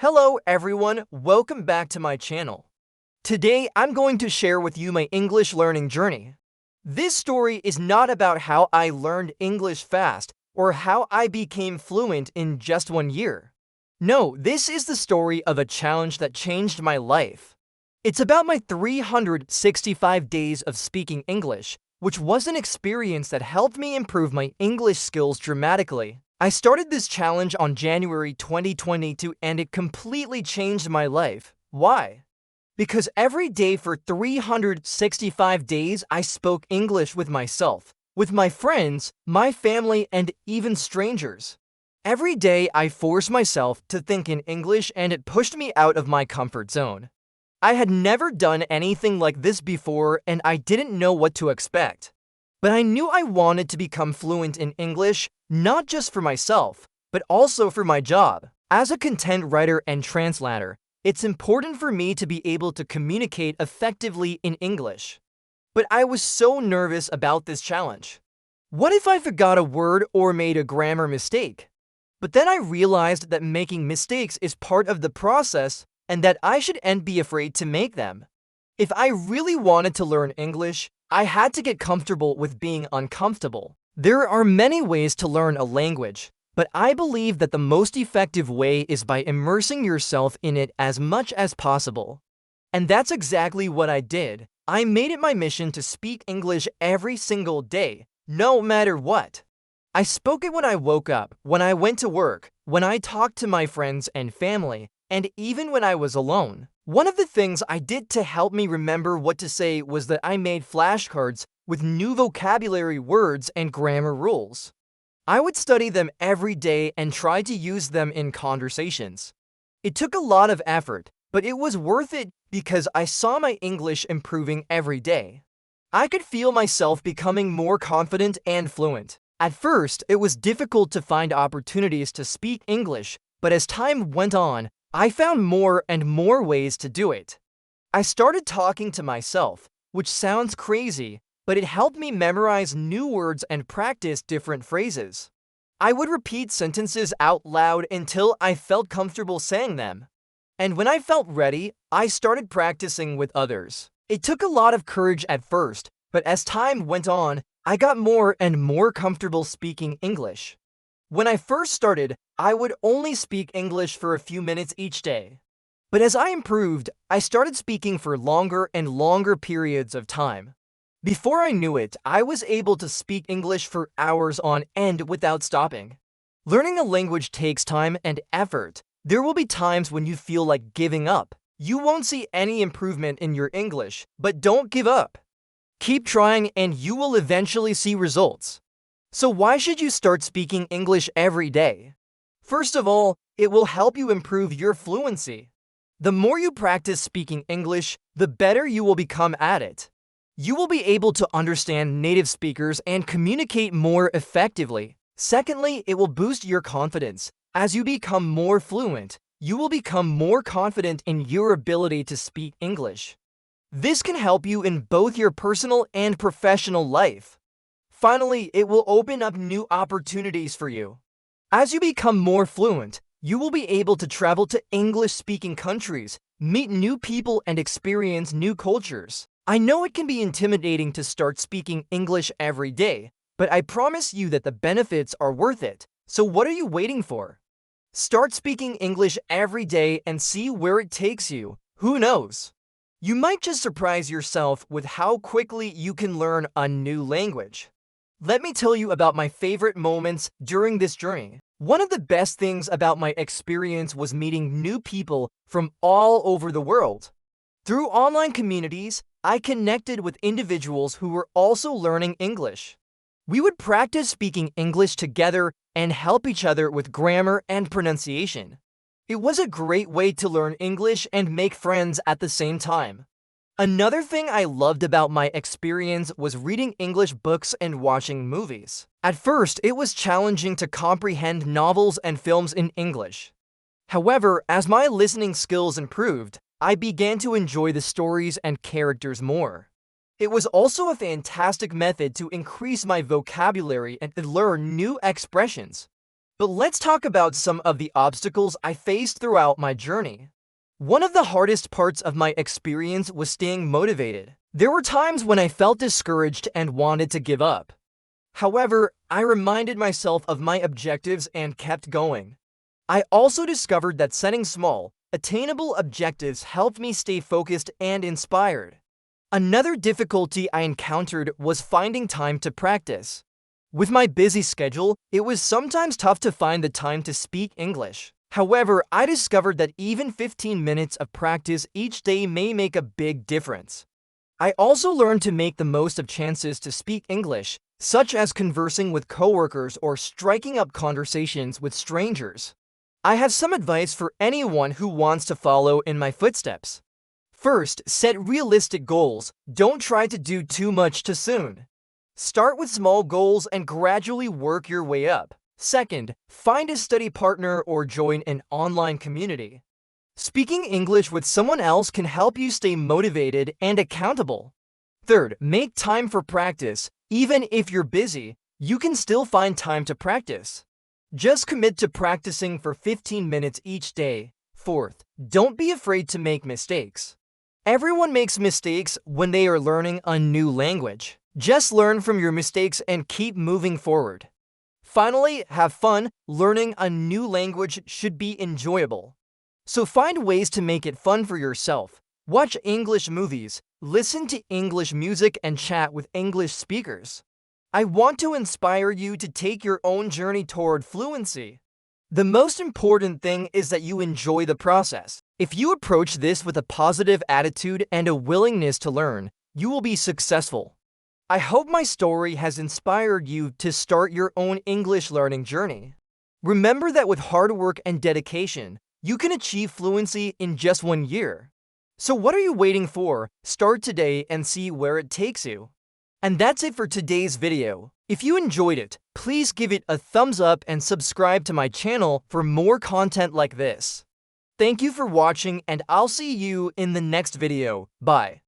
Hello everyone, welcome back to my channel. Today I'm going to share with you my English learning journey. This story is not about how I learned English fast or how I became fluent in just 1 year. No, this is the story of a challenge that changed my life. It's about my 365 days of speaking English, which was an experience that helped me improve my English skills dramatically. I started this challenge on January 2022 and it completely changed my life. Why? Because every day for 365 days I spoke English with myself, with my friends, my family, and even strangers. Every day I forced myself to think in English and it pushed me out of my comfort zone. I had never done anything like this before and I didn't know what to expect. But I knew I wanted to become fluent in English, not just for myself, but also for my job. As a content writer and translator, it's important for me to be able to communicate effectively in English. But I was so nervous about this challenge. What if I forgot a word or made a grammar mistake? But then I realized that making mistakes is part of the process and that I shouldn't be afraid to make them. If I really wanted to learn English, I had to get comfortable with being uncomfortable. There are many ways to learn a language, but I believe that the most effective way is by immersing yourself in it as much as possible. And that's exactly what I did. I made it my mission to speak English every single day, no matter what. I spoke it when I woke up, when I went to work, when I talked to my friends and family, and even when I was alone. One of the things I did to help me remember what to say was that I made flashcards with new vocabulary words and grammar rules. I would study them every day and try to use them in conversations. It took a lot of effort, but it was worth it because I saw my English improving every day. I could feel myself becoming more confident and fluent. At first, it was difficult to find opportunities to speak English, but as time went on, I found more and more ways to do it. I started talking to myself, which sounds crazy, but it helped me memorize new words and practice different phrases. I would repeat sentences out loud until I felt comfortable saying them. And when I felt ready, I started practicing with others. It took a lot of courage at first, but as time went on, I got more and more comfortable speaking English. When I first started, I would only speak English for a few minutes each day. But as I improved, I started speaking for longer and longer periods of time. Before I knew it, I was able to speak English for hours on end without stopping. Learning a language takes time and effort. There will be times when you feel like giving up. You won't see any improvement in your English, but don't give up. Keep trying and you will eventually see results. So why should you start speaking English every day? First of all, it will help you improve your fluency. The more you practice speaking English, the better you will become at it. You will be able to understand native speakers and communicate more effectively. Secondly, it will boost your confidence. As you become more fluent, you will become more confident in your ability to speak English. This can help you in both your personal and professional life. Finally, it will open up new opportunities for you. As you become more fluent, you will be able to travel to English-speaking countries, meet new people, and experience new cultures. I know it can be intimidating to start speaking English every day, but I promise you that the benefits are worth it. So what are you waiting for? Start speaking English every day and see where it takes you. Who knows? You might just surprise yourself with how quickly you can learn a new language. Let me tell you about my favorite moments during this journey. One of the best things about my experience was meeting new people from all over the world. Through online communities, I connected with individuals who were also learning English. We would practice speaking English together and help each other with grammar and pronunciation. It was a great way to learn English and make friends at the same time. Another thing I loved about my experience was reading English books and watching movies. At first, it was challenging to comprehend novels and films in English. However, as my listening skills improved, I began to enjoy the stories and characters more. It was also a fantastic method to increase my vocabulary and to learn new expressions. But let's talk about some of the obstacles I faced throughout my journey. One of the hardest parts of my experience was staying motivated. There were times when I felt discouraged and wanted to give up. However, I reminded myself of my objectives and kept going. I also discovered that setting small, attainable objectives helped me stay focused and inspired. Another difficulty I encountered was finding time to practice. With my busy schedule, it was sometimes tough to find the time to speak English. However, I discovered that even 15 minutes of practice each day may make a big difference. I also learned to make the most of chances to speak English, such as conversing with coworkers or striking up conversations with strangers. I have some advice for anyone who wants to follow in my footsteps. First, set realistic goals. Don't try to do too much too soon. Start with small goals and gradually work your way up. Second, find a study partner or join an online community. Speaking English with someone else can help you stay motivated and accountable. Third, make time for practice. Even if you're busy, you can still find time to practice. Just commit to practicing for 15 minutes each day. Fourth, don't be afraid to make mistakes. Everyone makes mistakes when they are learning a new language. Just learn from your mistakes and keep moving forward. Finally, have fun. Learning a new language should be enjoyable. So find ways to make it fun for yourself. Watch English movies, listen to English music, and chat with English speakers. I want to inspire you to take your own journey toward fluency. The most important thing is that you enjoy the process. If you approach this with a positive attitude and a willingness to learn, you will be successful. I hope my story has inspired you to start your own English learning journey. Remember that with hard work and dedication, you can achieve fluency in just 1 year. So what are you waiting for? Start today and see where it takes you. And that's it for today's video. If you enjoyed it, please give it a thumbs up and subscribe to my channel for more content like this. Thank you for watching, and I'll see you in the next video. Bye.